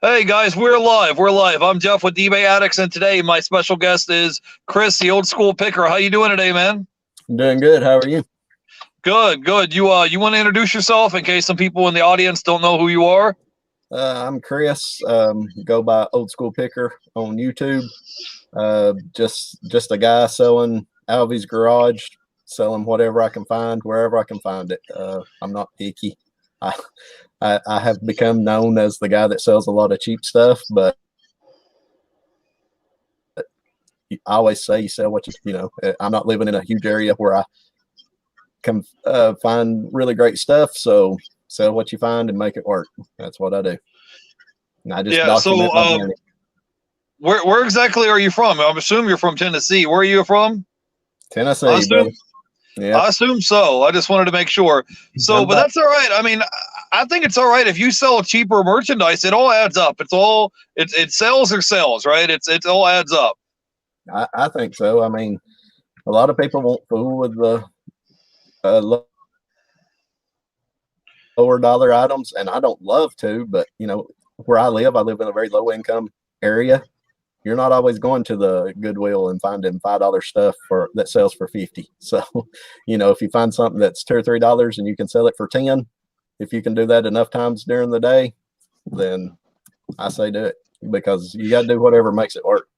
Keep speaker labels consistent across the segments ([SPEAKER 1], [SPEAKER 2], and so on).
[SPEAKER 1] Hey guys, we're live. We're live. I'm Jeff with eBay Addicts, and today my special guest is Chris, the old school picker. How you doing today, man?
[SPEAKER 2] I'm doing good. How are you?
[SPEAKER 1] Good, good. You want to introduce yourself in case some people in the audience don't know who you are?
[SPEAKER 2] I'm Chris. Go by Old School Picker on YouTube. Just a guy selling out of his garage, selling whatever I can find, wherever I can find it. I'm not picky. I, I have become known as the guy that sells a lot of cheap stuff, but I always say you sell what you know. I'm not living in a huge area where I can find really great stuff, so sell what you find and make it work. That's what I do. And I just
[SPEAKER 1] Yeah.
[SPEAKER 2] document my journey.
[SPEAKER 1] Where exactly are you from? I'm assuming you're from Tennessee. Where are you from? I
[SPEAKER 2] Tennessee,
[SPEAKER 1] assume.
[SPEAKER 2] brother. Yeah.
[SPEAKER 1] I assume so. I just wanted to make sure. So,
[SPEAKER 2] I'm
[SPEAKER 1] but
[SPEAKER 2] back.
[SPEAKER 1] that's all right. I mean, I think it's all right if you sell cheaper merchandise. It all adds up. It sells or sells, right? It all adds up.
[SPEAKER 2] I think so. I mean, a lot of people won't fool with the lower dollar items, and I don't love to, but where I live in a very low income area. You're not always going to the Goodwill and finding $5 stuff that sells for 50. So, if you find something that's $2 or $3 and you can sell it for 10, if you can do that enough times during the day, then I say do it, because you got to do whatever makes it work.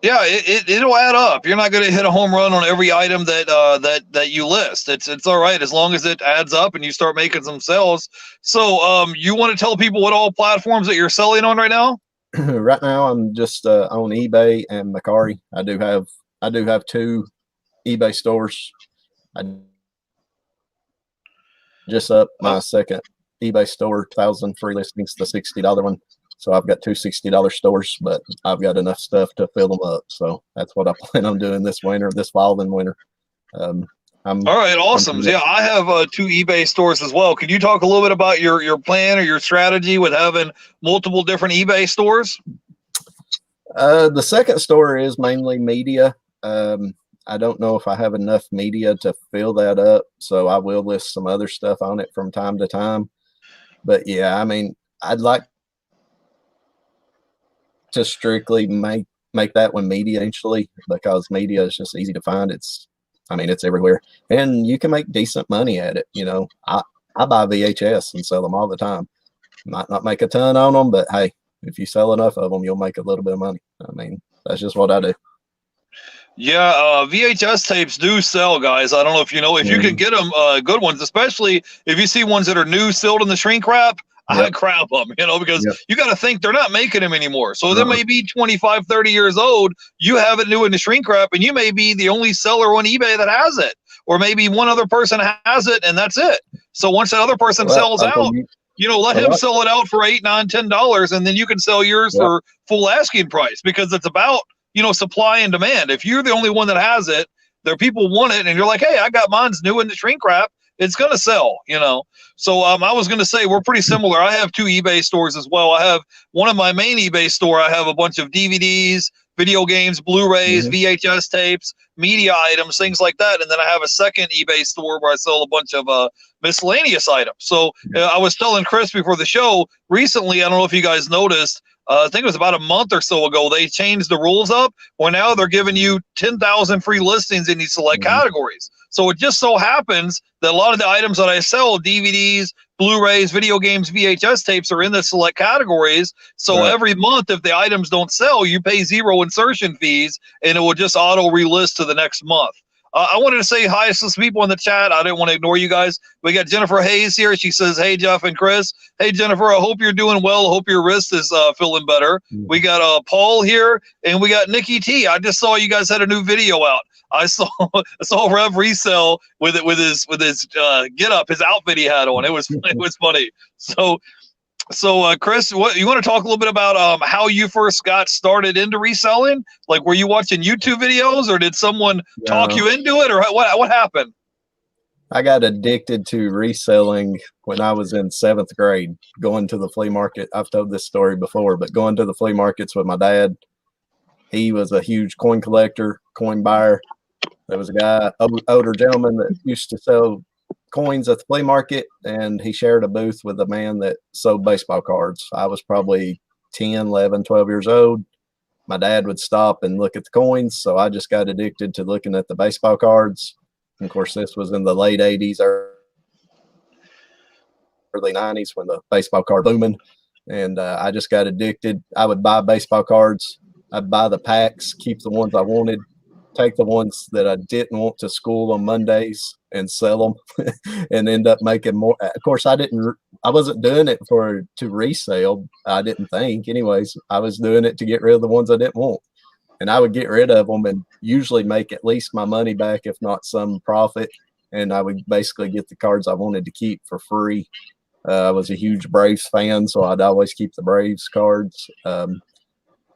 [SPEAKER 1] Yeah, it'll add up. You're not going to hit a home run on every item that you list. It's all right as long as it adds up and you start making some sales. So, you want to tell people what all platforms that you're selling on right now?
[SPEAKER 2] Right now, I'm just on eBay and Mercari. I do have two eBay stores. I just up my second eBay store, 1,000 free listings, the $60 one. So I've got two $60 stores, but I've got enough stuff to fill them up. So that's what I plan on doing this fall and winter.
[SPEAKER 1] All right, awesome. Yeah, I have two eBay stores as well. Could you talk a little bit about your plan or your strategy with having multiple different eBay stores?
[SPEAKER 2] The second store is mainly media. I don't know if I have enough media to fill that up, so I will list some other stuff on it from time to time. But yeah, I mean, I'd like to strictly make that one media eventually, because media is just easy to find. It's everywhere, and you can make decent money at it. I buy VHS and sell them all the time. Might not make a ton on them, but hey, if you sell enough of them, you'll make a little bit of money. I mean, that's just what I do.
[SPEAKER 1] Yeah, VHS tapes do sell, guys. I don't know if you know, if you can get them, good ones, especially if you see ones that are new, sealed in the shrink wrap. I grab them, because you got to think they're not making them anymore. So they may be 25, 30 years old. You have it new in the shrink wrap, and you may be the only seller on eBay that has it. Or maybe one other person has it, and that's it. So once that other person sells out, let him sell it out for $8, $9, $10, and then you can sell yours for full asking price, because it's about, supply and demand. If you're the only one that has it, there people want it, and you're like, hey, I got mine's new in the shrink wrap. It's going to sell, So I was going to say we're pretty similar. I have two eBay stores as well. I have one of my main eBay store. I have a bunch of DVDs, video games, Blu-rays, VHS tapes, media items, things like that. And then I have a second eBay store where I sell a bunch of miscellaneous items. So I was telling Chris before the show recently, I don't know if you guys noticed, I think it was about a month or so ago, they changed the rules up where now they're giving you 10,000 free listings in these select categories. So it just so happens that a lot of the items that I sell, DVDs, Blu-rays, video games, VHS tapes, are in the select categories. So every month, if the items don't sell, you pay 0 insertion fees, and it will just auto relist to the next month. I wanted to say hi to some people in the chat. I didn't want to ignore you guys. We got Jennifer Hayes here. She says, hey, Jeff and Chris. Hey, Jennifer, I hope you're doing well. I hope your wrist is feeling better. We got Paul here, and we got Nikki T. I just saw you guys had a new video out. I saw Rev Resell with his get up, his outfit he had on. It was funny. So, Chris, what you want to talk a little bit about how you first got started into reselling? Like, were you watching YouTube videos, or did someone talk you into it, or what happened?
[SPEAKER 2] I got addicted to reselling when I was in 7th grade, going to the flea market. I've told this story before, but going to the flea markets with my dad. He was a huge coin collector, coin buyer. There was a guy, older gentleman, that used to sell coins at the flea market, and he shared a booth with a man that sold baseball cards. I was probably 10, 11, 12 years old, my dad would stop and look at the coins. So I just got addicted to looking at the baseball cards. And of course, this was in the late 80s, early 90s when the baseball card booming. And I just got addicted. I would buy baseball cards. I'd buy the packs, keep the ones I wanted, take the ones that I didn't want to school on Mondays and sell them and end up making more. Of course, I wasn't doing it to resale. I didn't think anyways. I was doing it to get rid of the ones I didn't want. And I would get rid of them and usually make at least my money back, if not some profit. And I would basically get the cards I wanted to keep for free. I was a huge Braves fan, so I'd always keep the Braves cards.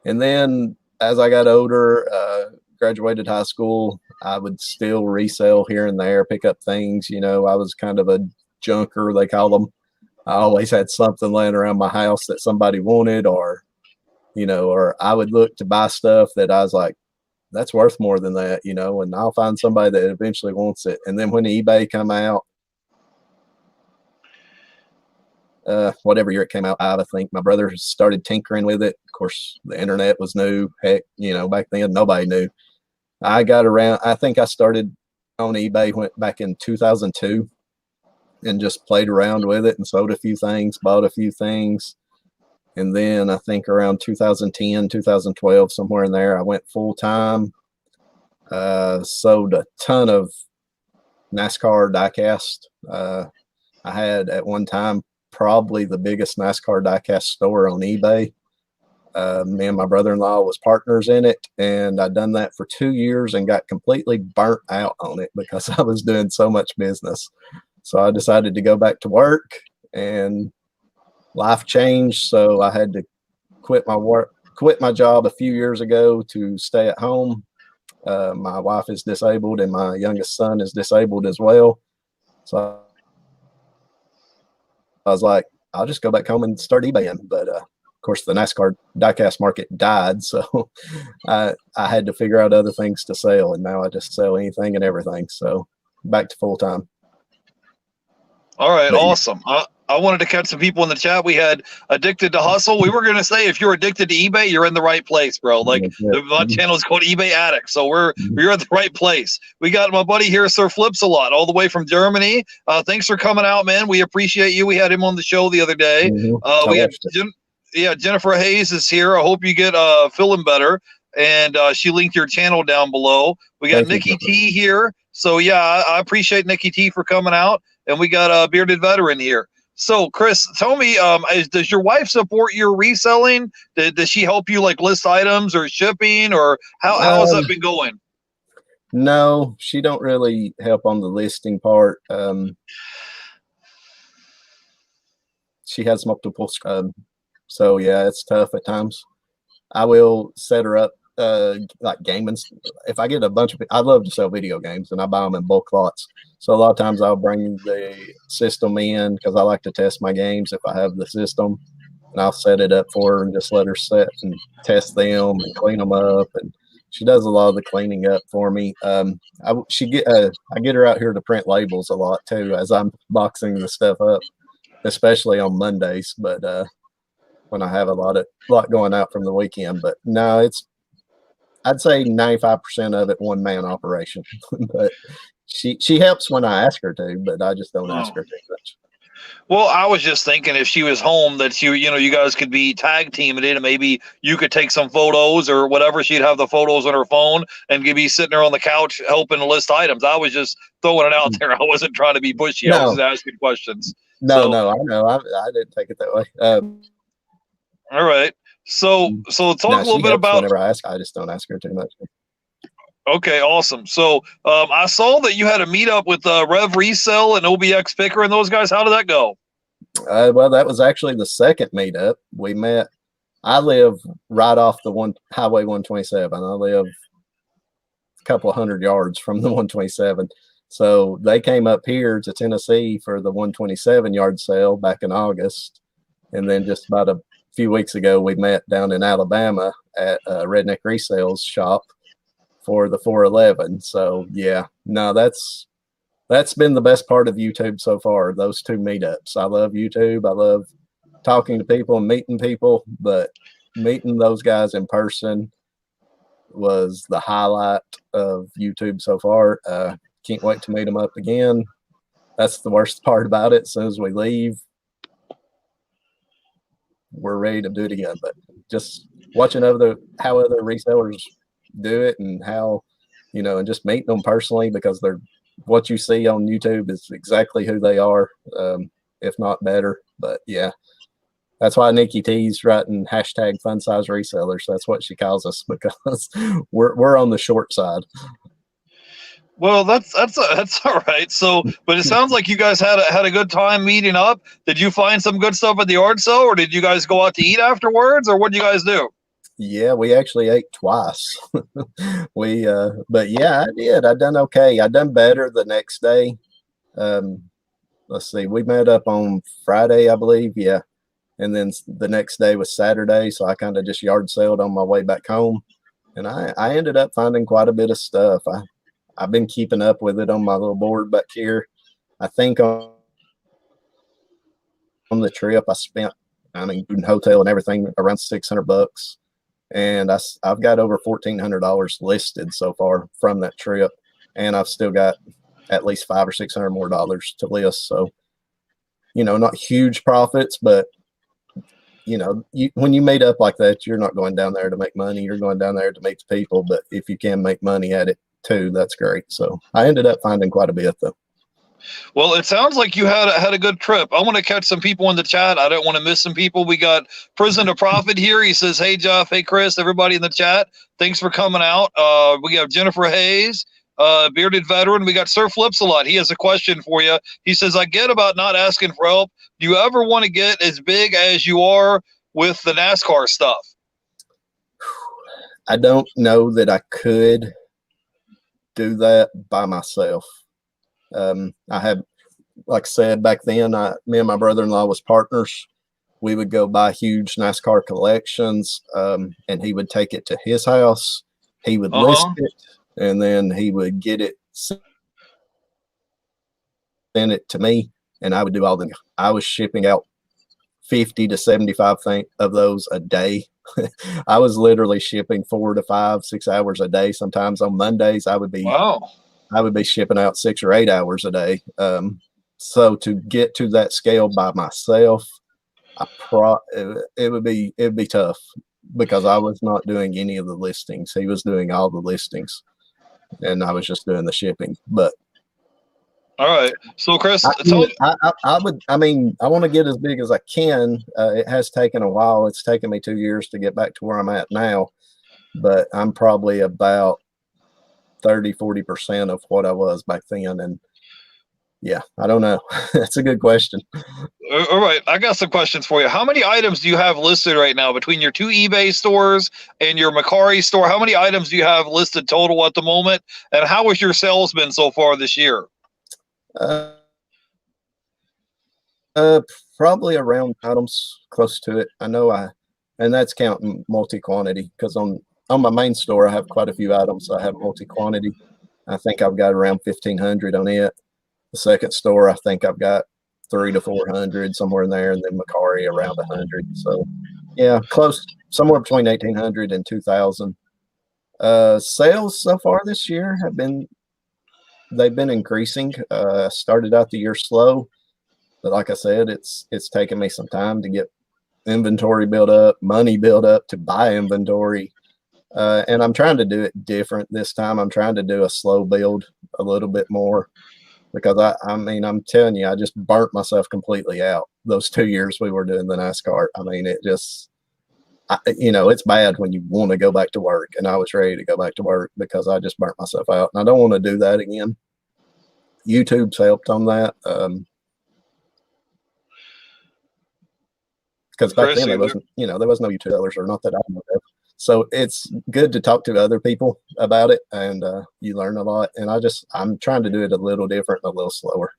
[SPEAKER 2] And then as I got older, graduated high school, I would still resell here and there, pick up things. You know, I was kind of a junker, they call them. I always had something laying around my house that somebody wanted, or, you know, or I would look to buy stuff that I was like, that's worth more than that, you know, and I'll find somebody that eventually wants it. And then when eBay come out, whatever year it came out, I think my brother started tinkering with it. Of course, the internet was new. Heck, you know, back then nobody knew. I got around. I think I started on eBay, went back in 2002, and just played around with it and sold a few things, bought a few things, and then I think around 2010, 2012, somewhere in there, I went full time. Sold a ton of NASCAR diecast. I had at one time probably the biggest NASCAR diecast store on eBay. Me and my brother-in-law was partners in it, and I'd done that for 2 years and got completely burnt out on it because I was doing so much business. So I decided to go back to work, and life changed. So I had to quit my job a few years ago to stay at home. My wife is disabled and my youngest son is disabled as well. So I was like, I'll just go back home and start eBaying. But of course, the NASCAR diecast market died, so I had to figure out other things to sell, and now I just sell anything and everything. So back to full time.
[SPEAKER 1] All right, awesome. I wanted to catch some people in the chat. We had addicted to hustle. We were going to say, if you're addicted to eBay, you're in the right place, bro. Like my channel is called eBay Addict. So you're at the right place. We got my buddy here, Sir Flips a lot, all the way from Germany. Thanks for coming out, man. We appreciate you. We had him on the show the other day. We had Jennifer Hayes is here. I hope you get feeling better. And she linked your channel down below. We got Nikki T here. So yeah, I appreciate Nikki T for coming out. And we got a bearded veteran here. So, Chris, tell me, does your wife support your reselling? Does she help you like list items or shipping, or how has that been going?
[SPEAKER 2] No, she don't really help on the listing part. She has multiple, so yeah, it's tough at times. I will set her up like gaming. If I get a bunch of, I love to sell video games, and I buy them in bulk lots. So a lot of times I'll bring the system in because I like to test my games if I have the system, and I'll set it up for her and just let her set and test them and clean them up. And she does a lot of the cleaning up for me. I get her out here to print labels a lot too as I'm boxing the stuff up, especially on Mondays. But when I have a lot going out from the weekend, but no, I'd say 95% of it one man operation. But she helps when I ask her to, but I just don't ask her too much.
[SPEAKER 1] Well, I was just thinking if she was home that you guys could be tag teaming it, and maybe you could take some photos or whatever. She'd have the photos on her phone and you'd be sitting there on the couch helping list items. I was just throwing it out there. I wasn't trying to be pushy. No. I was just asking questions.
[SPEAKER 2] No, I know. I didn't take it that way.
[SPEAKER 1] All right. So talk a little bit about.
[SPEAKER 2] Whenever I ask, I just don't ask her too much.
[SPEAKER 1] Okay, awesome. So I saw that you had a meetup with Rev Resell and OBX Picker and those guys. How did that go?
[SPEAKER 2] Well, that was actually the second meetup. We met. I live right off the Highway 127. I live a couple of 100 yards from the 127. So they came up here to Tennessee for the 127 yard sale back in August. And then just about a few weeks ago, we met down in Alabama at Redneck Resale's shop for the 411. So yeah, no, that's been the best part of YouTube so far, those two meetups. I love YouTube. I love talking to people and meeting people, but meeting those guys in person was the highlight of YouTube so far. Can't wait to meet them up again. That's the worst part about it. As soon as we leave, we're ready to do it again. But just watching how other resellers do it and how, and just meeting them personally, because what you see on YouTube is exactly who they are, if not better. But yeah, that's why Nikki T's writing hashtag fun size resellers. That's what she calls us, because we're on the short side.
[SPEAKER 1] Well, that's all right. So, but it sounds like you guys had a good time meeting up. Did you find some good stuff at the yard sale, or did you guys go out to eat afterwards, or what did you guys do?
[SPEAKER 2] Yeah, we actually ate twice. But yeah, I did. I done okay. I done better the next day. Let's see, we met up on Friday, I believe. Yeah. And then the next day was Saturday. So I kind of just yard sailed on my way back home. And I ended up finding quite a bit of stuff. I've been keeping up with it on my little board back here. I think on the trip, I spent, food and hotel and everything, around $600. And I've got over $1,400 listed so far from that trip. And I've still got at least $500 or $600 more to list. So, not huge profits, but when you meet up like that, you're not going down there to make money. You're going down there to meet the people. But if you can make money at it too, that's great. So I ended up finding quite a bit, though.
[SPEAKER 1] Well, it sounds like you had a good trip. I want to catch some people in the chat. I don't want to miss some people. We got Prison to Profit here. He says, "Hey Jeff, hey Chris, everybody in the chat. Thanks for coming out." We have Jennifer Hayes, Bearded Veteran. We got Sir Flips a lot. He has a question for you. He says, "I get about not asking for help. Do you ever want to get as big as you are with the NASCAR stuff?"
[SPEAKER 2] I don't know that I could do that by myself. I had, like I said, back then, me and my brother-in-law was partners. We would go buy huge NASCAR collections, and he would take it to his house. He would list it, and then he would get it, send it to me, and I would do I was shipping out 50 to 75 of those a day. I was literally shipping 4 to 5, 6 hours a day. Sometimes on Mondays, I would be shipping out 6 or 8 hours a day. So to get to that scale by myself, it would be tough, because I was not doing any of the listings. He was doing all the listings, and I was just doing the shipping. But
[SPEAKER 1] all right, so Chris,
[SPEAKER 2] I want to get as big as I can. It has taken a while. It's taken me 2 years to get back to where I'm at now, but I'm probably about 30-40% of what I was back then. And yeah, I don't know. That's a good question.
[SPEAKER 1] All right, I got some questions for you. How many items do you have listed right now between your 2 eBay stores and your Macari store? How many items do you have listed total at the moment? And how has your sales been so far this year?
[SPEAKER 2] Probably around items, close to it. I know and that's counting multi-quantity, because on my main store, I have quite a few items. I have multi-quantity. I think I've got around 1,500 on it. The second store, I think I've got 300 to 400, somewhere in there, and then Macari around 100. So yeah, close, somewhere between 1,800 and 2,000. Sales so far this year they've been increasing. Started out the year slow, but like I said, it's taken me some time to get inventory built up, money built up to buy inventory. And I'm trying to do it different this time. I'm trying to do a slow build a little bit more, because I'm telling you, I just burnt myself completely out those 2 years we were doing the NASCAR. I mean, it just, it's bad when you want to go back to work, and I was ready to go back to work because I just burnt myself out, and I don't want to do that again. YouTube's helped on that. Because back then there was no YouTube sellers, or not that I know of. So it's good to talk to other people about it, and you learn a lot. And I'm trying to do it a little different, and a little slower.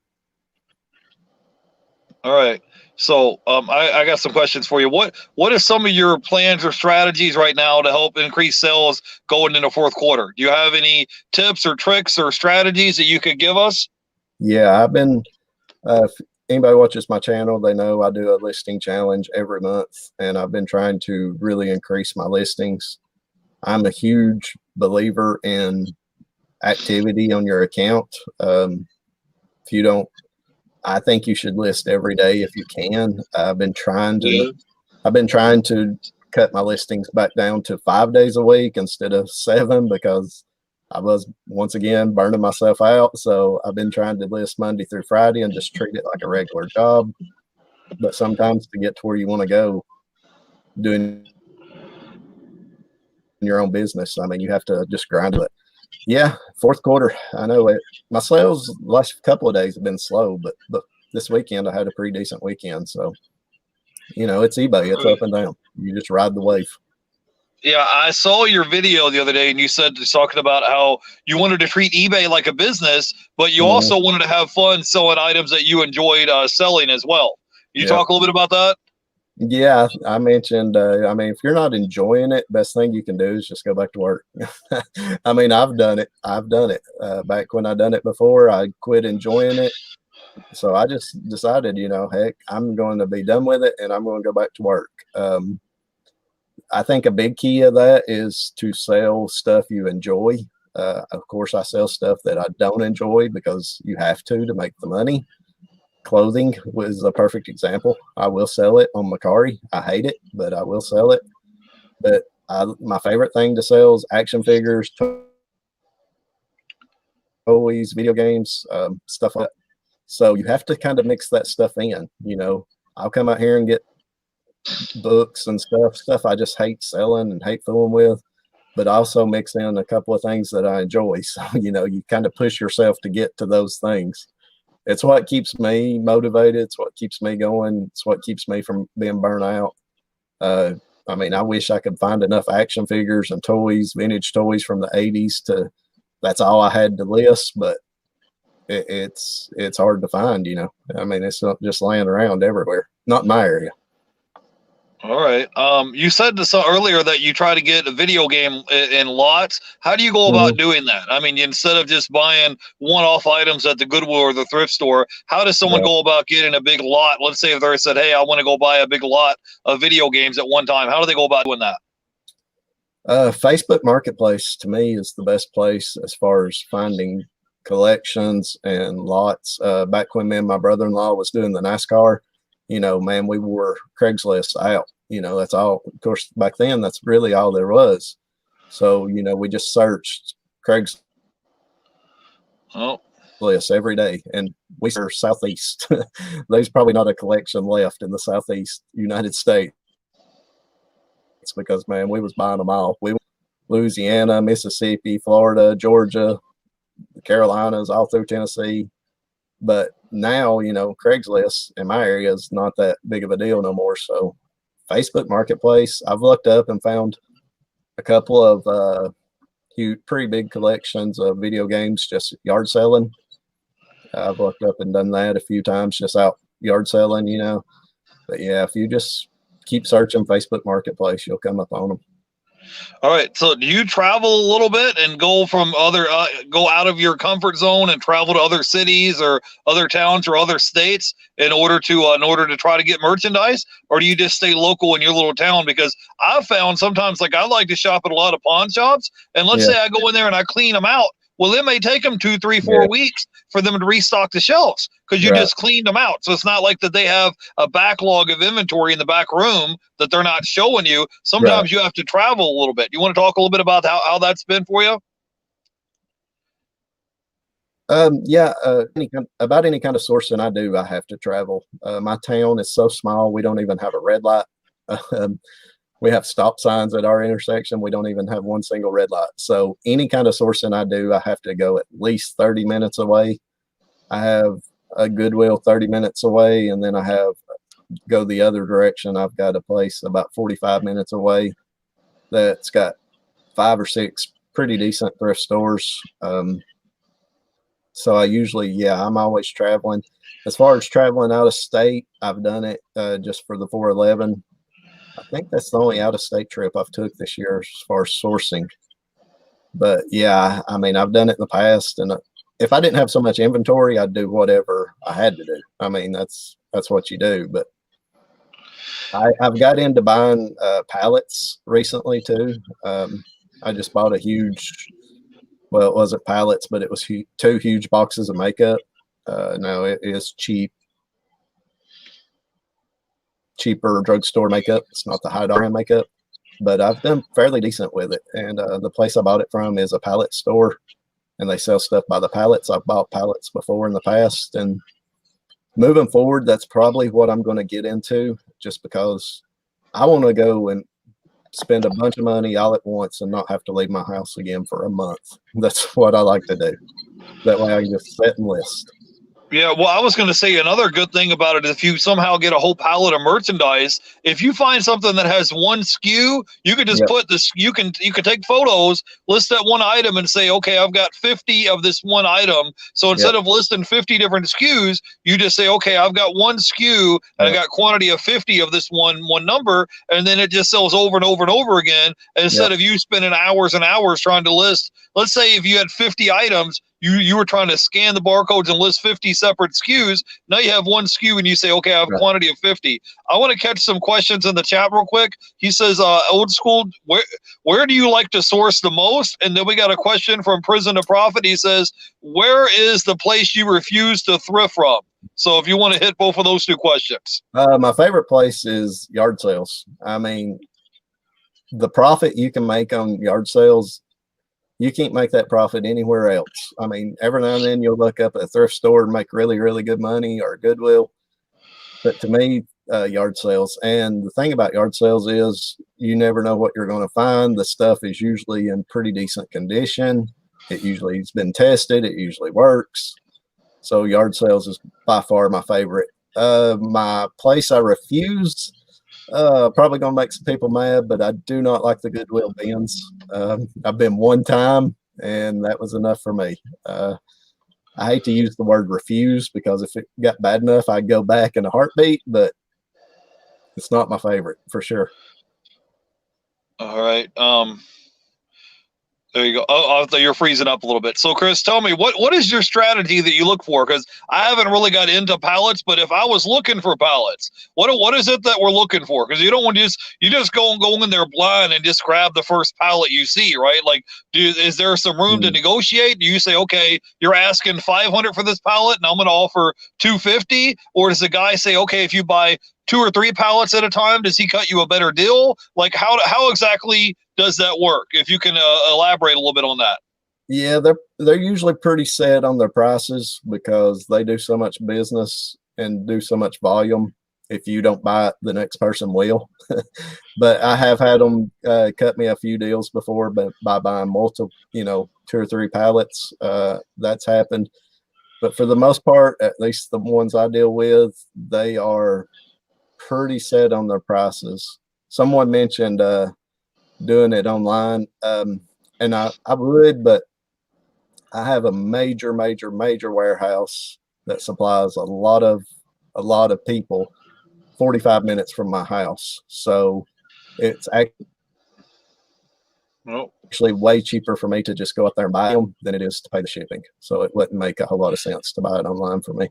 [SPEAKER 1] All right. So I got some questions for you. What are some of your plans or strategies right now to help increase sales going into fourth quarter? Do you have any tips or tricks or strategies that you could give us?
[SPEAKER 2] Yeah, I've been anybody watches my channel, they know I do a listing challenge every month, and I've been trying to really increase my listings. I'm a huge believer in activity on your account. If you don't, I think you should list every day if you can. I've been trying to cut my listings back down to 5 days a week instead of 7 because I was once again burning myself out. So I've been trying to list Monday through Friday and just treat it like a regular job. But sometimes to get to where you want to go, doing your own business, I mean, you have to just grind it. Yeah, fourth quarter, I know it. My sales last couple of days have been slow, but this weekend I had a pretty decent weekend. So, you know, it's eBay. It's up and down. You just ride the wave.
[SPEAKER 1] Yeah, I saw your video the other day, and you said talking about how you wanted to treat eBay like a business, but you also wanted to have fun selling items that you enjoyed selling as well. Can you talk a little bit about that?
[SPEAKER 2] Yeah, I mentioned, I mean, if you're not enjoying it, best thing you can do is just go back to work. I mean, I've done it. Back when I done it before, I quit enjoying it. So I just decided, you know, heck, I'm going to be done with it and I'm going to go back to work. I think a big key of that is to sell stuff you enjoy. Of course, I sell stuff that I don't enjoy because you have to make the money. Clothing was a perfect example. I will sell it on Macari. I hate it, but I will sell it. But my favorite thing to sell is action figures, toys, video games, stuff like that. So you have to kind of mix that stuff in. You know, I'll come out here and get books and stuff I just hate selling and hate fooling with, but also mix in a couple of things that I enjoy. So, you know, you kind of push yourself to get to those things. It's what keeps me motivated. It's what keeps me going. It's what keeps me from being burnt out. I mean, I wish I could find enough action figures and toys, vintage toys from the 80s that's all I had to list, but it's hard to find, you know. I mean, it's not just laying around everywhere, not in my area.
[SPEAKER 1] All right. You said this earlier that you try to get a video game in lots. How do you go about doing that? I mean, instead of just buying one-off items at the Goodwill or the thrift store, how does someone go about getting a big lot? Let's say if they said, "Hey, I want to go buy a big lot of video games at one time." How do they go about doing that?
[SPEAKER 2] Facebook Marketplace to me is the best place as far as finding collections and lots. Back when me and my brother-in-law was doing the NASCAR, you know, man, we wore Craigslist out. You know, that's all. Of course, back then, that's really all there was. So, you know, we just searched Craigslist every day, and we are Southeast. There's probably not a collection left in the Southeast United States. It's because, man, we was buying them all. We Louisiana, Mississippi, Florida, Georgia, the Carolinas, all through Tennessee. But now, you know, Craigslist in my area is not that big of a deal no more. So Facebook Marketplace, I've looked up and found a couple of pretty big collections of video games just yard selling. I've looked up and done that a few times, just out yard selling, you know. But yeah, if you just keep searching Facebook Marketplace, you'll come up on them.
[SPEAKER 1] All right. So do you travel a little bit and go from go out of your comfort zone and travel to other cities or other towns or other states in order to try to get merchandise? Or do you just stay local in your little town? Because I've found sometimes, like, I like to shop at a lot of pawn shops, and let's say I go in there and I clean them out. Well, it may take them 2, 3, 4 weeks for them to restock the shelves because you just cleaned them out. So it's not like that they have a backlog of inventory in the back room that they're not showing you. Sometimes you have to travel a little bit. You want to talk a little bit about how that's been for you?
[SPEAKER 2] About any kind of sourcing I do, I have to travel. My town is so small, we don't even have a red light. We have stop signs at our intersection. We don't even have one single red light. So any kind of sourcing I do, I have to go at least 30 minutes away. I have a Goodwill 30 minutes away, and then I have go the other direction. I've got a place about 45 minutes away that's got 5 or 6 pretty decent thrift stores. So I usually, I'm always traveling. As far as traveling out of state, I've done it just for the 411. I think that's the only out-of-state trip I've took this year as far as sourcing. But yeah, I mean, I've done it in the past, and if I didn't have so much inventory, I'd do whatever I had to do. I mean, that's what you do. But I've got into buying pallets recently too. I just bought a huge, well, it wasn't pallets, but it was 2 huge boxes of makeup. No, it is cheaper drugstore makeup. It's not the high dollar makeup, but I've done fairly decent with it. And the place I bought it from is a pallet store, and they sell stuff by the pallets. I've bought pallets before in the past, and moving forward, that's probably what I'm going to get into, just because I want to go and spend a bunch of money all at once and not have to leave my house again for a month. That's what I like to do. That way I can just sit and list.
[SPEAKER 1] Yeah, well, I was going to say another good thing about it is if you somehow get a whole pallet of merchandise, if you find something that has one SKU, you could just put this. You can take photos, list that one item, and say, okay, I've got 50 of this one item. So instead of listing 50 different SKUs, you just say, okay, I've got one SKU and I got quantity of 50 of this one number, and then it just sells over and over and over again. Instead of you spending hours and hours trying to list. Let's say if you had 50 items. You were trying to scan the barcodes and list 50 separate SKUs. Now you have one SKU and you say, okay, I have a quantity of 50. I want to catch some questions in the chat real quick. He says, old school, where do you like to source the most? And then we got a question from Prison to Profit. He says, where is the place you refuse to thrift from? So if you want to hit both of those 2 questions.
[SPEAKER 2] My favorite place is yard sales. I mean, the profit you can make on yard sales, you can't make that profit anywhere else. I mean, every now and then you'll look up at a thrift store and make really, really good money, or Goodwill. But to me, yard sales. And the thing about yard sales is you never know what you're going to find. The stuff is usually in pretty decent condition. It usually has been tested. It usually works. So yard sales is by far my favorite. My place I refuse, probably going to make some people mad, but I do not like the Goodwill bins. I've been one time, and that was enough for me. I hate to use the word refuse, because if it got bad enough, I'd go back in a heartbeat, but it's not my favorite for sure.
[SPEAKER 1] All right. There you go. Oh, you're freezing up a little bit. So, Chris, tell me, what is your strategy that you look for? Because I haven't really got into pallets, but if I was looking for pallets, what is it that we're looking for? Because you don't want to just go in there blind and just grab the first pallet you see, right? Like, is there some room to negotiate? Do you say, okay, you're asking 500 for this pallet, and I'm going to offer 250? Or does the guy say, okay, if you buy 2 or 3 pallets at a time, does he cut you a better deal? Like, how exactly does that work? If you can elaborate a little bit on that.
[SPEAKER 2] Yeah, they're usually pretty set on their prices, because they do so much business and do so much volume. If you don't buy it, the next person will. But I have had them cut me a few deals before, but by buying multiple, 2 or 3 pallets, that's happened. But for the most part, at least the ones I deal with, they are pretty set on their prices. Someone mentioned doing it online, and I would, but I have a major warehouse that supplies a lot of people 45 minutes from my house. So it's actually way cheaper for me to just go up there and buy them than it is to pay the shipping. So it wouldn't make a whole lot of sense to buy it online for me.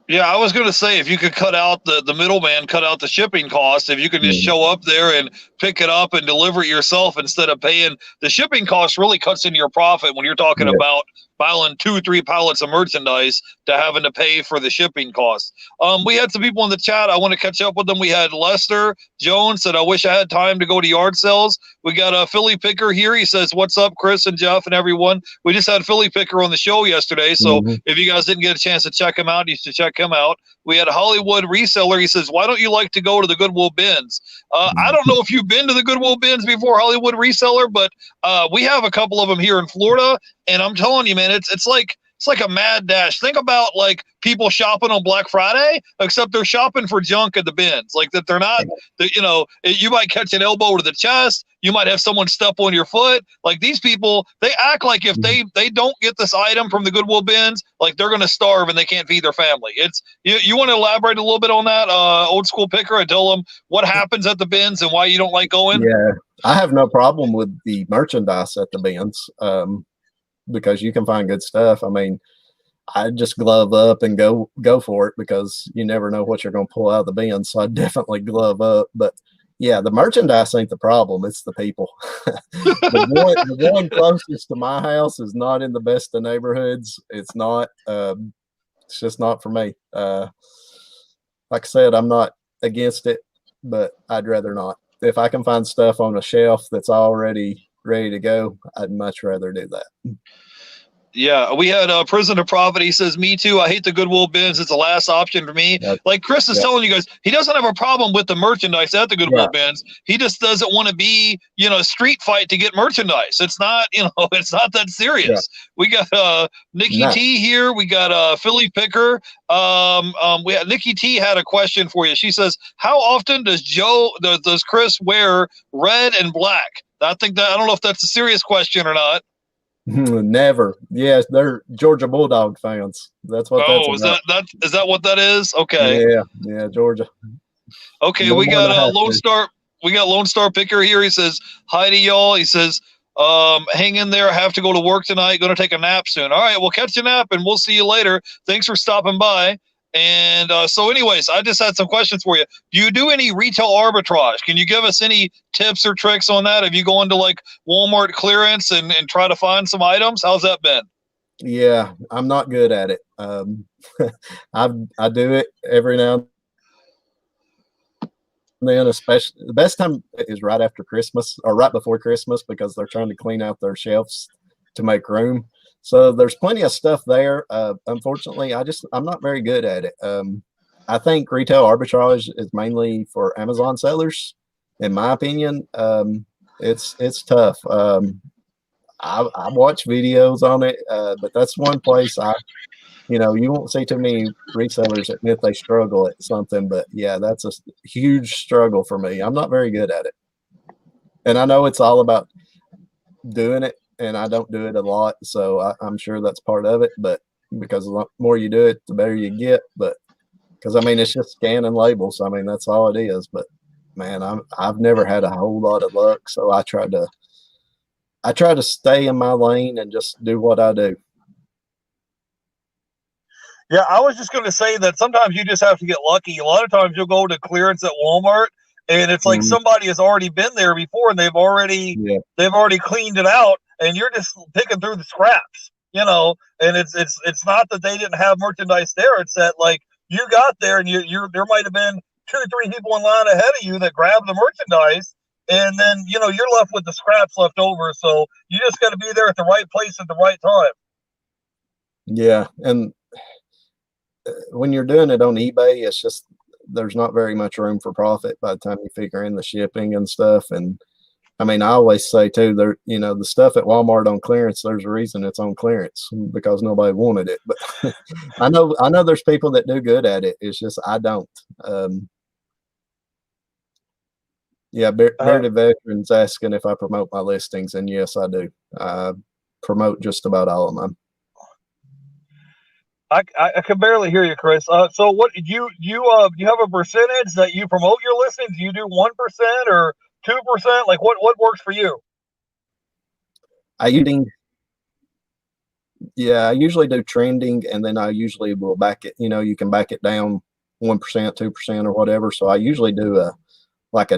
[SPEAKER 1] Yeah, I was going to say, if you could cut out the middleman, cut out the shipping cost, if you could just show up there and pick it up and deliver it yourself instead of paying the shipping cost, really cuts into your profit when you're talking about buying 2 or 3 pallets of merchandise to having to pay for the shipping costs. We had some people in the chat. I want to catch up with them. We had Lester Jones said, I wish I had time to go to yard sales. We got a Philly Picker here. He says, what's up, Chris and Jeff and everyone? We just had Philly Picker on the show yesterday. So if you guys didn't get a chance to check him out, you should check him out. We had a Hollywood Reseller. He says, why don't you like to go to the Goodwill bins? I don't know if you've been to the Goodwill bins before, Hollywood Reseller, but we have a couple of them here in Florida. And I'm telling you, man, it's like a mad dash. Think about like people shopping on Black Friday, except they're shopping for junk at the bins. Like that they're not, you might catch an elbow to the chest. You might have someone step on your foot. Like these people, they act like if they don't get this item from the Goodwill bins, like they're going to starve and they can't feed their family. It's you want to elaborate a little bit on that, old school picker, and tell them what happens at the bins and why you don't like going?
[SPEAKER 2] Yeah, I have no problem with the merchandise at the bins. because you can find good stuff. I mean, I just glove up and go for it because you never know what you're going to pull out of the bin. So I definitely glove up. But yeah, the merchandise ain't the problem. It's the people. The one closest to my house is not in the best of neighborhoods. It's not. It's just not for me. Like I said, I'm not against it, but I'd rather not. If I can find stuff on a shelf that's already ready to go, I'd much rather do that.
[SPEAKER 1] Yeah, we had Prison of Poverty says, me too. I hate the Goodwill bins. It's the last option for me. Like Chris is telling you guys, he doesn't have a problem with the merchandise at the Goodwill bins. He just doesn't want to be, a street fight to get merchandise. It's not, it's not that serious. We got Nikki T here. We got Philly Picker. Nikki T had a question for you. She says, how often does Chris wear red and black? I don't know if that's a serious question or not.
[SPEAKER 2] Never. Yes, they're Georgia Bulldog fans. That's what that's about.
[SPEAKER 1] Is that what that is? Okay.
[SPEAKER 2] Yeah, Georgia.
[SPEAKER 1] Okay, we got Lone Star. We got Lone Star Picker here. He says, hi to y'all. He says, hang in there. I have to go to work tonight. Going to take a nap soon. All right, well, catch a nap, and we'll see you later. Thanks for stopping by. And so anyways, I just had some questions for you. Do you do any retail arbitrage? Can you give us any tips or tricks on that? Have you gone to like Walmart clearance and try to find some items? How's that been?
[SPEAKER 2] Yeah, I'm not good at it. I do it every now and then, especially the best time is right after Christmas or right before Christmas because they're trying to clean out their shelves to make room. So there's plenty of stuff there. Unfortunately, I'm not very good at it. I think retail arbitrage is mainly for Amazon sellers. In my opinion, it's tough. I watch videos on it, but that's one place you won't see too many resellers admit they struggle at something. But yeah, that's a huge struggle for me. I'm not very good at it, and I know it's all about doing it. And I don't do it a lot, so I'm sure that's part of it. But because the more you do it, the better you get. But because I mean, it's just scanning labels. I mean, that's all it is. But man, I've never had a whole lot of luck, so I try to stay in my lane and just do what I do.
[SPEAKER 1] Yeah, I was just going to say that sometimes you just have to get lucky. A lot of times you'll go to clearance at Walmart, and it's like somebody has already been there before, and they've already cleaned it out. And you're just picking through the scraps, and it's not that they didn't have merchandise there. It's that like you got there and there might have been 2 or 3 people in line ahead of you that grabbed the merchandise, and then you're left with the scraps left over. So you just got to be there at the right place at the right time.
[SPEAKER 2] Yeah, and when you're doing it on eBay, it's just there's not very much room for profit by the time you figure in the shipping and stuff. And I mean, I always say too, the stuff at Walmart on clearance, there's a reason it's on clearance because nobody wanted it. But I know there's people that do good at it. It's just, I don't. Yeah. Bearded Veterans asking if I promote my listings, and yes, I do. I promote just about all of them.
[SPEAKER 1] I can barely hear you, Chris. So what you have a percentage that you promote your listings? Do you do 1% or 2%? Like what works for you?
[SPEAKER 2] I usually do trending, and then I usually will back it. You can back it down 1%, 2%, or whatever. So I usually do a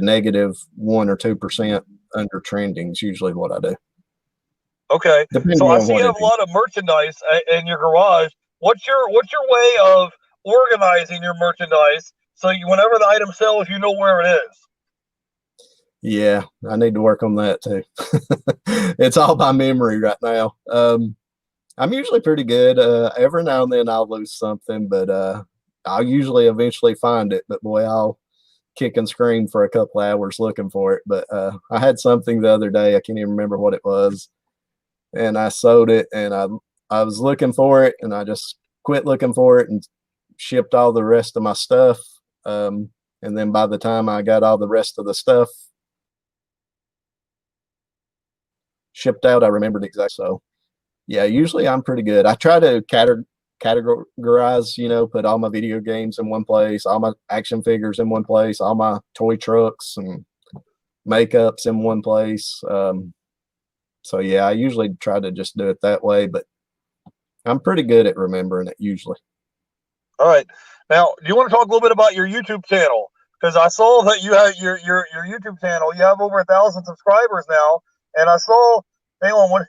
[SPEAKER 2] negative 1 or 2% under trending is usually what I do. Okay.
[SPEAKER 1] Depending so I see you have a lot of merchandise in your garage. What's your way of organizing your merchandise so whenever the item sells, you know where it is?
[SPEAKER 2] Yeah, I need to work on that too. It's all by memory right now. I'm usually pretty good. Every now and then I'll lose something, but I'll usually eventually find it. But boy, I'll kick and scream for a couple hours looking for it. But I had something the other day. I can't even remember what it was. And I sold it, and I was looking for it, and I just quit looking for it and shipped all the rest of my stuff. And then by the time I got all the rest of the stuff shipped out, I remembered exactly. So yeah, usually I'm pretty good. I try to categorize, put all my video games in one place, all my action figures in one place, all my toy trucks and makeups in one place. So yeah, I usually try to just do it that way, but I'm pretty good at remembering it usually.
[SPEAKER 1] All right. Now, do you want to talk a little bit about your YouTube channel? Because I saw that you have your YouTube channel. You have over 1,000 subscribers now, and I saw. Hang on, what?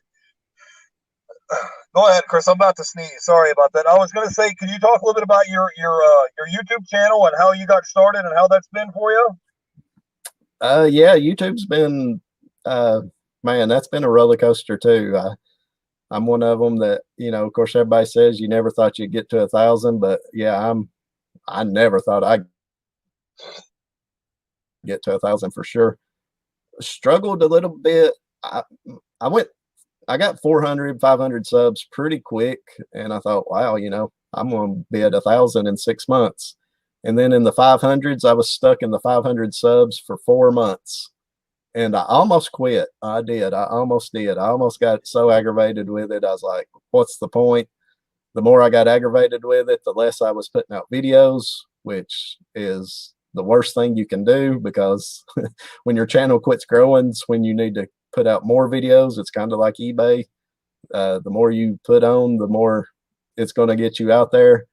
[SPEAKER 1] Go ahead, Chris. I'm about to sneeze. Sorry about that. I was going to say, can you talk a little bit about your YouTube channel and how you got started and how that's been for you?
[SPEAKER 2] Yeah, YouTube's been, man, that's been a roller coaster too. I'm one of them that, of course, everybody says you never thought you'd get to 1,000, but yeah, I never thought I'd get to 1,000 for sure. Struggled a little bit. I went, I got 400, 500 subs pretty quick, and I thought, wow, I'm going to be at 1,000 in 6 months. And then in the 500s, I was stuck in the 500 subs for 4 months. And I almost quit. I did. I almost did. I almost got so aggravated with it. I was like, what's the point? The more I got aggravated with it, the less I was putting out videos, which is the worst thing you can do, because when your channel quits growing, it's when you need to put out more videos. It's kind of like eBay. The more you put on, the more it's going to get you out there.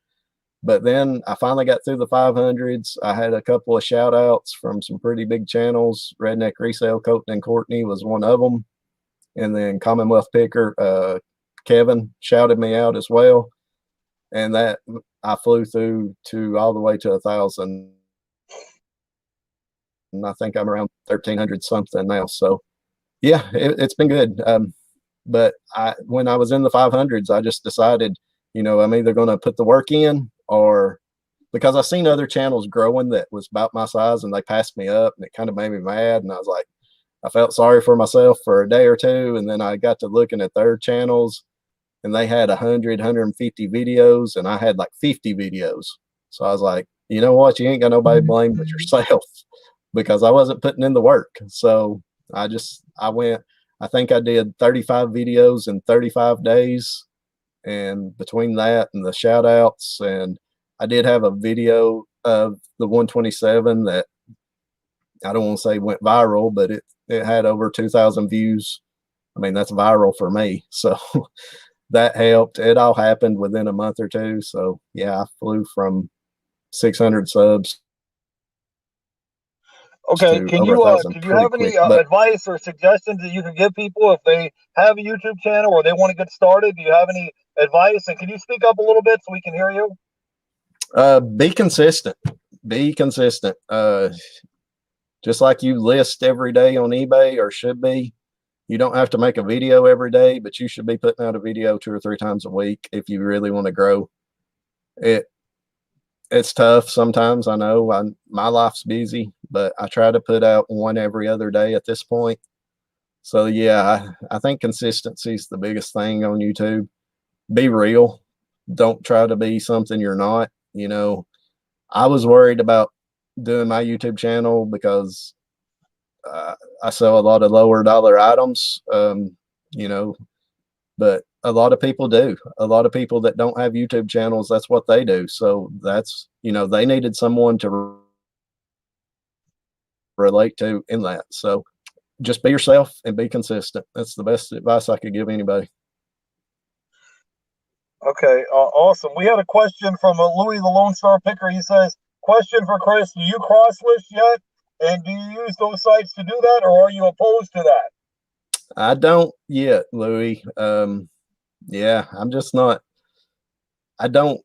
[SPEAKER 2] But then I finally got through the 500s. I had a couple of shout outs from some pretty big channels. Redneck Resale, Colton and Courtney was one of them. And then Commonwealth Picker, Kevin shouted me out as well. And that I flew through to all the way to 1,000. And I think I'm around 1,300 something now. So yeah, it's been good. But when I was in the 500s, I just decided, I'm either going to put the work in, or because I seen other channels growing that was about my size and they passed me up, and it kind of made me mad. And I was like, I felt sorry for myself for a day or two. And then I got to looking at their channels, and they had 100, 150 videos, and I had like 50 videos. So I was like, you know what? You ain't got nobody to blame but yourself, because I wasn't putting in the work. So I went, I think I did 35 videos in 35 days. And between that and the shout outs, and I did have a video of the 127 that I don't want to say went viral, but it had over 2,000 views. I mean, that's viral for me. So that helped. It all happened within a month or two. So yeah, I flew from 600 subs.
[SPEAKER 1] Okay, can you have any advice or suggestions that you can give people if they have a YouTube channel or they want to get started? Do you have any advice? And can you speak up a little bit so we can hear you?
[SPEAKER 2] Be consistent. Be consistent. Just like you list every day on eBay, or should be. You don't have to make a video every day, but you should be putting out a video 2 or 3 times a week if you really want to grow. It's tough sometimes. I know my life's busy, but I try to put out one every other day at this point. So yeah, I think consistency is the biggest thing on YouTube. Be real. Don't try to be something you're not. I was worried about doing my YouTube channel because I sell a lot of lower dollar items, but a lot of people do. A lot of people that don't have YouTube channels, that's what they do. So that's, they needed someone to relate to in that. So just be yourself and be consistent. That's the best advice I could give anybody.
[SPEAKER 1] Okay, awesome. We had a question from Louis the Lone Star Picker. He says, question for Chris, do you cross-list yet? And do you use those sites to do that, or are you opposed to that?
[SPEAKER 2] I don't yet, Louis. Yeah, I'm just not. I don't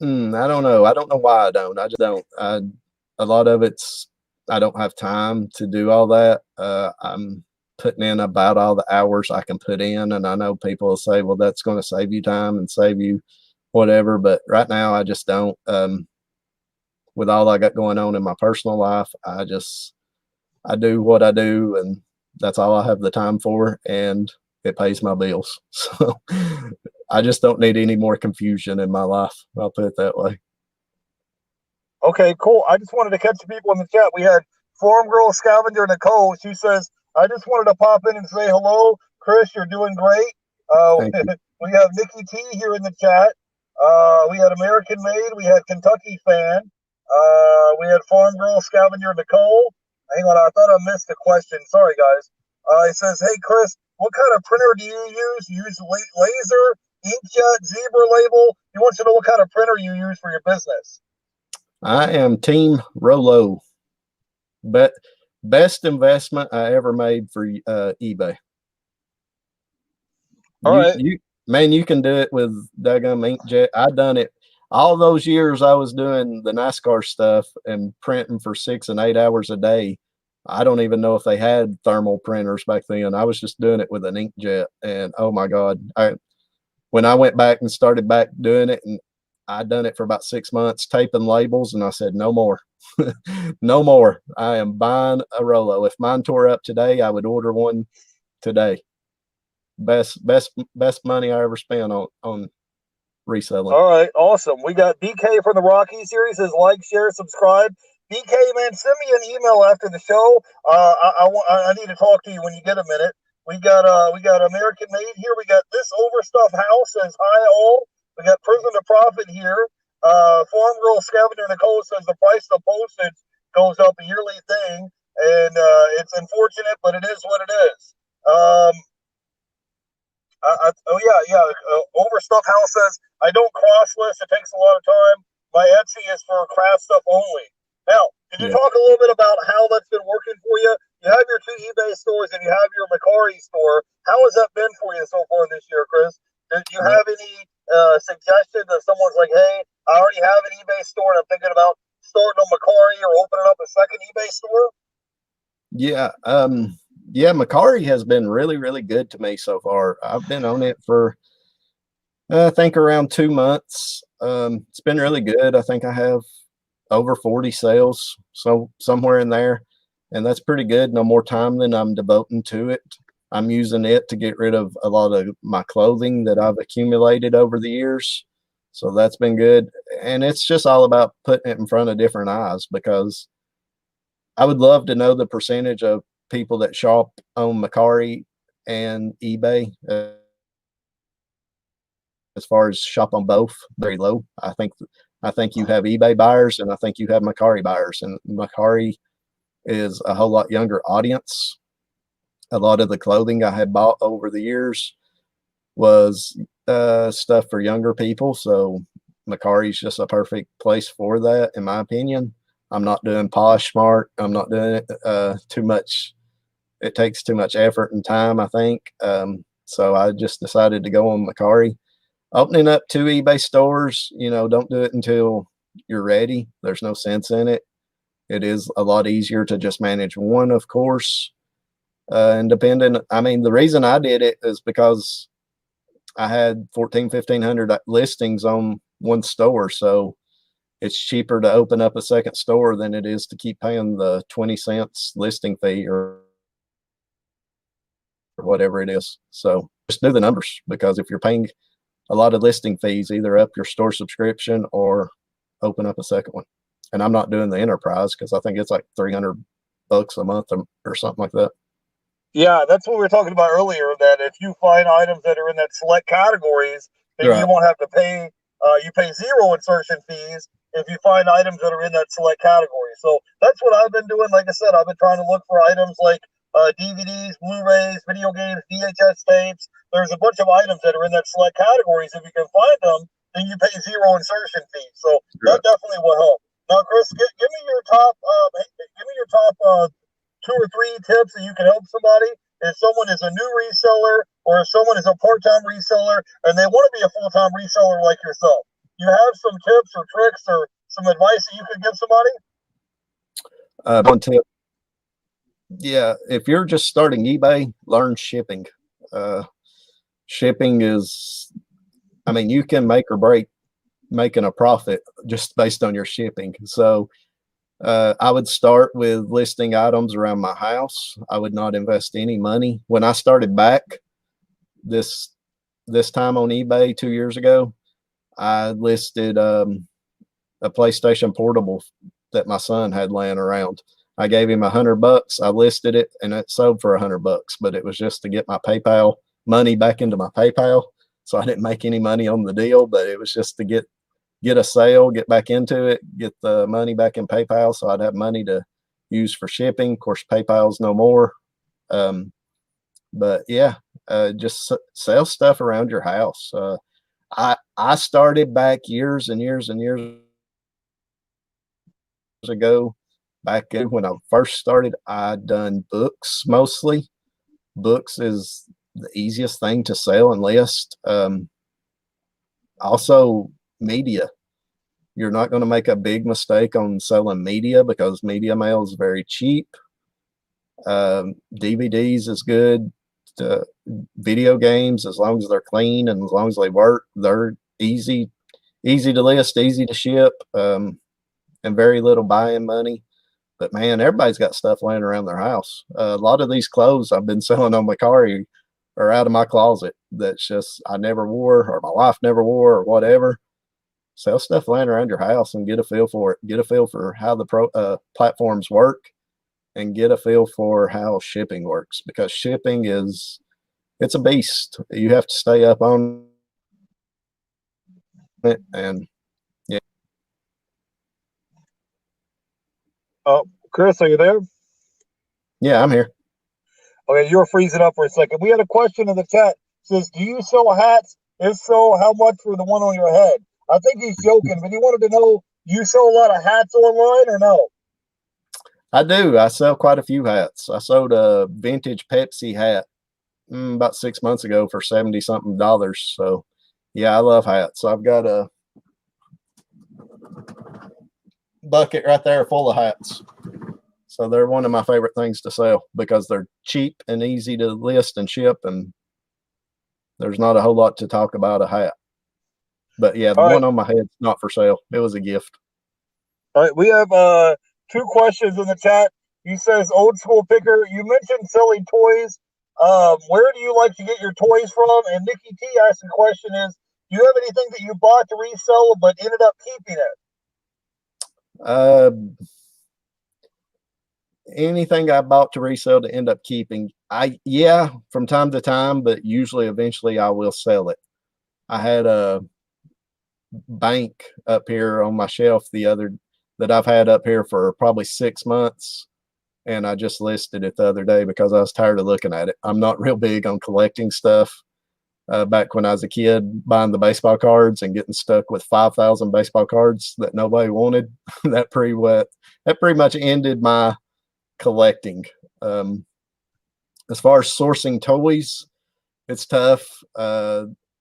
[SPEAKER 2] know. I don't know why I don't. I just don't. A lot of it's, I don't have time to do all that. I'm putting in about all the hours I can put in. And I know people will say, well, that's going to save you time and save you whatever. But right now I just don't. With all I got going on in my personal life, I do what I do, and that's all I have the time for, and it pays my bills. So I just don't need any more confusion in my life. I'll put it that way.
[SPEAKER 1] Okay, cool. I just wanted to catch the people in the chat. We had Forum Girl Scavenger Nicole. She says, I just wanted to pop in and say hello. Chris, you're doing great. We have Nikki T here in the chat. We had American Made. We had Kentucky Fan. We had Farm Girl Scavenger Nicole. Hang on, I thought I missed a question. Sorry, guys.
[SPEAKER 3] He says, "Hey Chris, what kind of printer do you use? You use laser, inkjet, zebra label? He wants to know what kind of printer you use for your business."
[SPEAKER 2] I am Team Rollo. But best investment I ever made for eBay.
[SPEAKER 3] All right.
[SPEAKER 2] Man, you can do it with daggum inkjet. I done it all those years I was doing the NASCAR stuff and printing for 6 and 8 hours a day. I don't even know if they had thermal printers back then. I was just doing it with an inkjet, and oh my God, when I went back and started back doing it, and I done it for about 6 months, taping labels, and I said, no more, no more. I am buying a Rollo. If mine tore up today, I would order one today. Best money I ever spent on reselling.
[SPEAKER 3] All right, awesome. We got BK from the Rocky series. Says like, share, subscribe. BK, man, send me an email after the show. I need to talk to you when you get a minute. We got American Made here. We got This Overstuffed House. Says hi all. We got Prison to Profit here. Farm Girl Scavenger Nicole says the price of postage goes up, a yearly thing, and it's unfortunate, but it is what it is. Overstuffed House says, I don't cross list. It takes a lot of time. My Etsy is for craft stuff only. Now, can you talk a little bit about how that's been working for you? You have your 2 eBay stores and you have your Macari store. How has that been for you so far this year, Chris? Do you have any suggestions if someone's like, hey, I already have an eBay store and I'm thinking about starting on Macari or opening up a second eBay store?
[SPEAKER 2] Yeah, Macari has been really, really good to me so far. I've been on it for, I think, around 2 months. It's been really good. I think I have over 40 sales, so somewhere in there, and that's pretty good. No more time than I'm devoting to it. I'm using it to get rid of a lot of my clothing that I've accumulated over the years, so that's been good. And it's just all about putting it in front of different eyes, because I would love to know the percentage of people that shop on Macari and eBay. As far as shop on both, very low. I think you have eBay buyers and I think you have Macari buyers, and Macari is a whole lot younger audience. A lot of the clothing I had bought over the years was stuff for younger people, so Macari is just a perfect place for that, in my opinion. I'm not doing Poshmark. I'm not doing it too much. It takes too much effort and time, I think. So I just decided to go on Macari. Opening up 2 eBay stores, don't do it until you're ready. There's no sense in it. It is a lot easier to just manage one, of course. Independent. I mean, the reason I did it is because I had 1,500 listings on one store. So it's cheaper to open up a second store than it is to keep paying the 20 cents listing fee or whatever it is. So just do the numbers, because if you're paying a lot of listing fees, either up your store subscription or open up a second one. And I'm not doing the enterprise because I think it's like $300 a month or something like that.
[SPEAKER 3] Yeah, that's what we were talking about earlier, that if you find items that are in that select categories, then you won't have to pay, you pay 0 insertion fees if you find items that are in that select category. So that's what I've been doing. Like I said, I've been trying to look for items like DVDs, Blu-rays, video games, VHS tapes. There's a bunch of items that are in that select categories. If you can find them, then you pay 0 insertion fees. So that definitely will help. Now, Chris, give me your top, 2 or 3 tips that you can help somebody if someone is a new reseller or if someone is a part-time reseller and they want to be a full-time reseller like yourself. You have some tips or tricks or some advice that you could give somebody?
[SPEAKER 2] One tip. Yeah, if you're just starting eBay, learn shipping. Shipping is, I mean, you can make or break making a profit just based on your shipping. So I would start with listing items around my house. I would not invest any money. When I started back this time on eBay 2 years ago, I listed a PlayStation Portable that my son had laying around. I gave him $100. I listed it and it sold for $100, but it was just to get my PayPal money back into my PayPal. So I didn't make any money on the deal, but it was just to get a sale, get back into it, get the money back in PayPal, so I'd have money to use for shipping. Of course, PayPal's no more. But yeah, just sell stuff around your house. I started back years and years and years ago. Back when I first started, I'd done books mostly. Books is the easiest thing to sell and list. Also, media. You're not going to make a big mistake on selling media because media mail is very cheap. DVDs is good. Video games, as long as they're clean and as long as they work, they're easy to list, easy to ship, and very little buy-in money. But man, everybody's got stuff laying around their house. A lot of these clothes I've been selling on Mercari are out of my closet that's just I never wore or my wife never wore or whatever. Sell stuff laying around your house and get a feel for it. Get a feel for how the platforms work, and get a feel for how shipping works, because shipping it's a beast. You have to stay up on it, and yeah.
[SPEAKER 3] Oh, Chris, are you there?
[SPEAKER 2] Yeah, I'm here.
[SPEAKER 3] Okay, you were freezing up for a second. We had a question in the chat. It says, do you sell hats? If so, how much for the one on your head? I think he's joking, but he wanted to know, you sell a lot of hats online or no?
[SPEAKER 2] I do. I sell quite a few hats. I sold a vintage Pepsi hat about 6 months ago for $70-something. So yeah, I love hats. I've got a bucket right there full of hats. So they're one of my favorite things to sell because they're cheap and easy to list and ship, and there's not a whole lot to talk about a hat. But yeah, the one on my head's not for sale. It was a gift.
[SPEAKER 3] All right, we have 2 questions in the chat. He says, old school picker, you mentioned selling toys. Where do you like to get your toys from? And Nikki T asked the question is, do you have anything that you bought to resell but ended up keeping it?
[SPEAKER 2] Anything I bought to resell to end up keeping, yeah, from time to time, but usually eventually I will sell it. I had a bank up here on my shelf that I've had up here for probably 6 months, and I just listed it the other day because I was tired of looking at it. I'm not real big on collecting stuff. Back when I was a kid, buying the baseball cards and getting stuck with 5,000 baseball cards that nobody wanted, that pretty much ended my collecting. As far as sourcing toys, it's tough.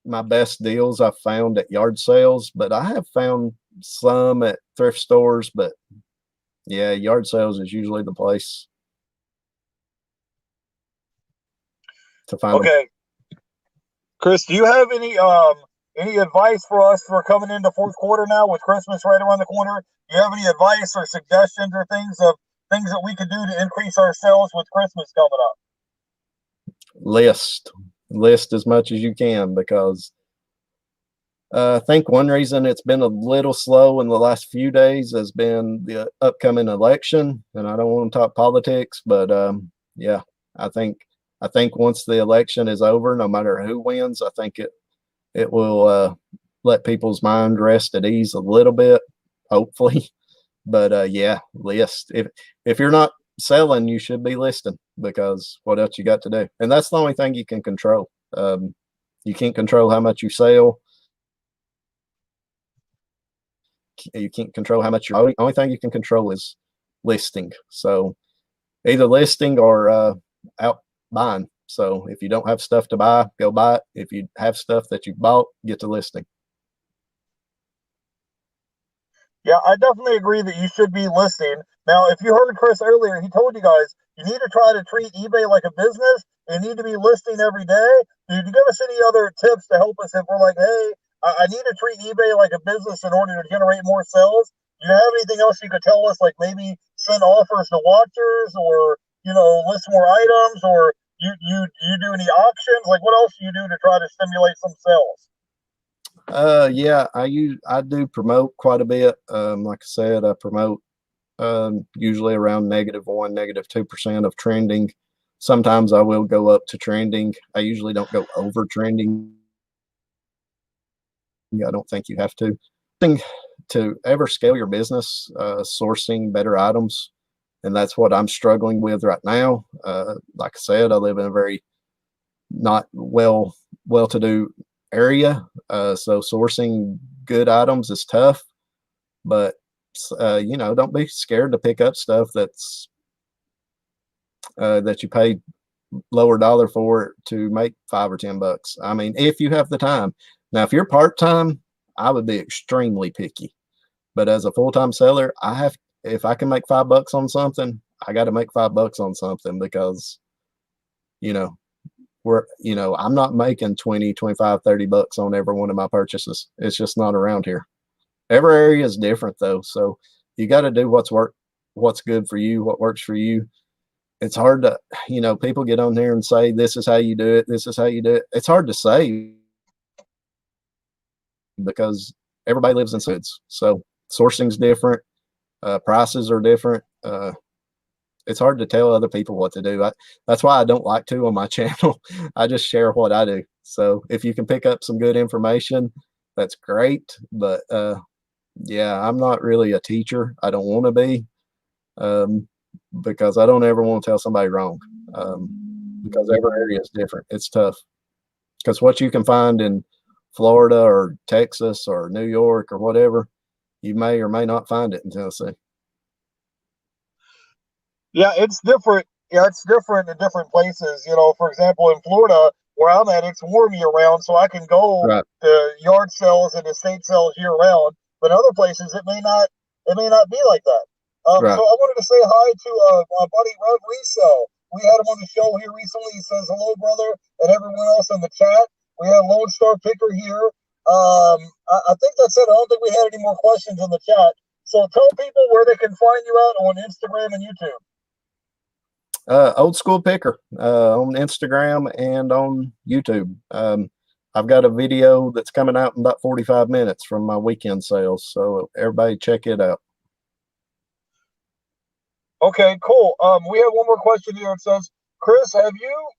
[SPEAKER 2] My best deals I've found at yard sales, but I have found some at thrift stores, but yeah, yard sales is usually the place to find them.
[SPEAKER 3] Okay. Chris, do you have any advice for us for coming into fourth quarter now with Christmas right around the corner? Do you have any advice or suggestions or things that we could do to increase our sales with Christmas coming up?
[SPEAKER 2] List as much as you can, because I think one reason it's been a little slow in the last few days has been the upcoming election, and I don't want to talk politics, but yeah, I think once the election is over, no matter who wins, I think it will let people's mind rest at ease a little bit, hopefully. But yeah, list. If you're not selling, you should be listing, because what else you got to do? And that's the only thing you can control. You can't control how much you sell. You can't control how much you're. Only thing you can control is listing. So either listing or out buying. So if you don't have stuff to buy, go buy it. If you have stuff that you bought, get to listing.
[SPEAKER 3] Yeah, I definitely agree that you should be listing. Now, if you heard Chris earlier, he told you guys you need to try to treat eBay like a business. You need to be listing every day. Did you give us any other tips to help us if we're like, hey, I need to treat eBay like a business in order to generate more sales? Do you have anything else you could tell us, like maybe send offers to watchers, or list more items, or you do any auctions? Like, what else do you do to try to stimulate some sales?
[SPEAKER 2] Yeah, I do promote quite a bit. Like I said, I promote usually around -1%, -2% of trending. Sometimes I will go up to trending. I usually don't go over trending. I don't think you have to. To ever scale your business, sourcing better items, and that's what I'm struggling with right now. Like I said, I live in a very not well-to-do area. So sourcing good items is tough, but you know, don't be scared to pick up stuff that's that you pay lower dollar for to make $5 or $10. I mean, if you have the time. Now, if you're part-time, I would be extremely picky. But as a full-time seller, if I can make $5 on something, I got to make $5 on something because, you know, I'm not making 20, 25, $30 on every one of my purchases. It's just not around here. Every area is different though. So you got to do what's good for you, what works for you. It's hard to, people get on there and say, this is how you do it. This is how you do it. It's hard to say because everybody lives in cities. So sourcing's different. Prices are different. It's hard to tell other people what to do. That's why I don't like to on my channel. I just share what I do. So if you can pick up some good information, that's great. But yeah, I'm not really a teacher. I don't want to be because I don't ever want to tell somebody wrong because every area is different. It's tough because what you can find in Florida or Texas or New York or whatever, you may or may not find it in Tennessee.
[SPEAKER 3] Yeah, it's different. Yeah, it's different in different places. You know, for example, in Florida, where I'm at, it's warm year round, so I can go to yard sales and estate sales year round. But other places, it may not. It may not be like that. So I wanted to say hi to my buddy Rev Resell. We had him on the show here recently. He says hello, brother, and everyone else in the chat. We have Lone Star Picker here. I think that's it. I don't think we had any more questions in the chat. So tell people where they can find you out on Instagram and YouTube.
[SPEAKER 2] Old School Picker on Instagram and on YouTube. I've got a video that's coming out in about 45 minutes from my weekend sales, so everybody check it out.
[SPEAKER 3] Okay, cool. We have one more question here. It says, Chris, have you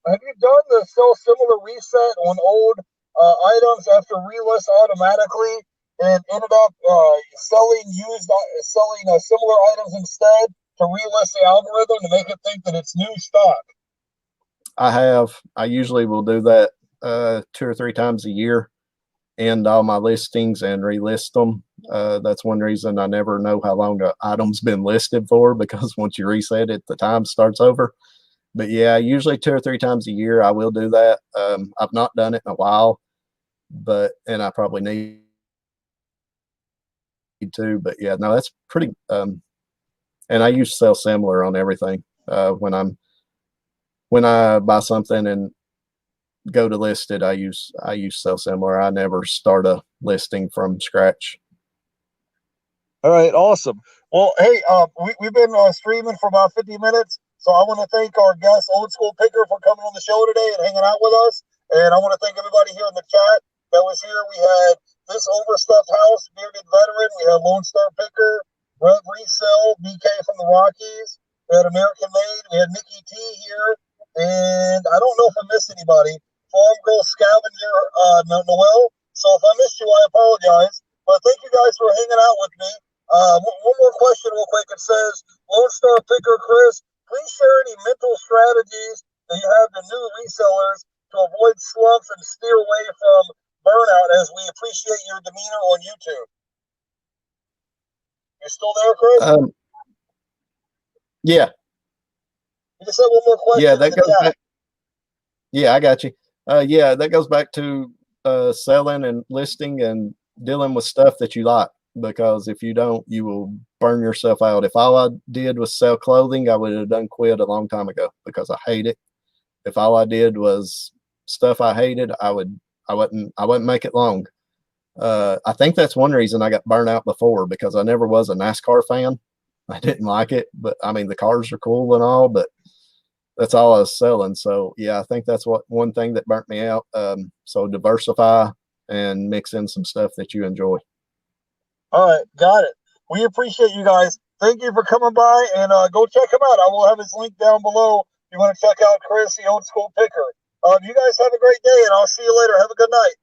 [SPEAKER 3] done the sell similar reset on old items after relist automatically and ended up selling similar items instead to relist the algorithm to make it think that it's new stock?
[SPEAKER 2] I have. I usually will do that 2 or 3 times a year, end all my listings and relist them. That's one reason I never know how long an item's been listed for, because once you reset it, the time starts over. But yeah, usually 2 or 3 times a year I will do that. I've not done it in a while, and I probably need to. But yeah, no, that's pretty. And I use sell similar on everything. When I buy something and go to list it, I use sell similar. I never start a listing from scratch.
[SPEAKER 3] All right, awesome. Well, hey, we've been streaming for about 50 minutes, so I want to thank our guest, Old School Picker, for coming on the show today and hanging out with us. And I want to thank everybody here in the chat that was here. We had This Overstuffed House, Bearded Veteran. We had Lone Star Picker, Rev Resell, BK from the Rockies. We had American Made. We had Nikki T here. And I don't know if I missed anybody. Farm Girl Scavenger, Noel. So if I missed you, I apologize. But thank you guys for hanging out with me. One more question real quick. It says, Lone Star Picker Chris, please share any mental strategies that you have to new resellers to avoid slumps and steer away from burnout, as we appreciate your demeanor on YouTube. You still there, Chris?
[SPEAKER 2] Yeah.
[SPEAKER 3] You just had one more question.
[SPEAKER 2] Yeah, that goes back. Yeah, I got you. Yeah, that goes back to selling and listing and dealing with stuff that you like, because if you don't, you will burn yourself out. If all I did was sell clothing, I would have done quit a long time ago because I hate it. If all I did was stuff I hated, I wouldn't make it long. I think that's one reason I got burnt out before, because I never was a NASCAR fan. I didn't like it, but I mean, the cars are cool and all, but that's all I was selling. So yeah, I think that's one thing that burnt me out. So diversify and mix in some stuff that you enjoy.
[SPEAKER 3] All right, got it. We appreciate you guys. Thank you for coming by, and go check him out. I will have his link down below if you want to check out Chris, the Old School Picker. You guys have a great day, and I'll see you later. Have a good night.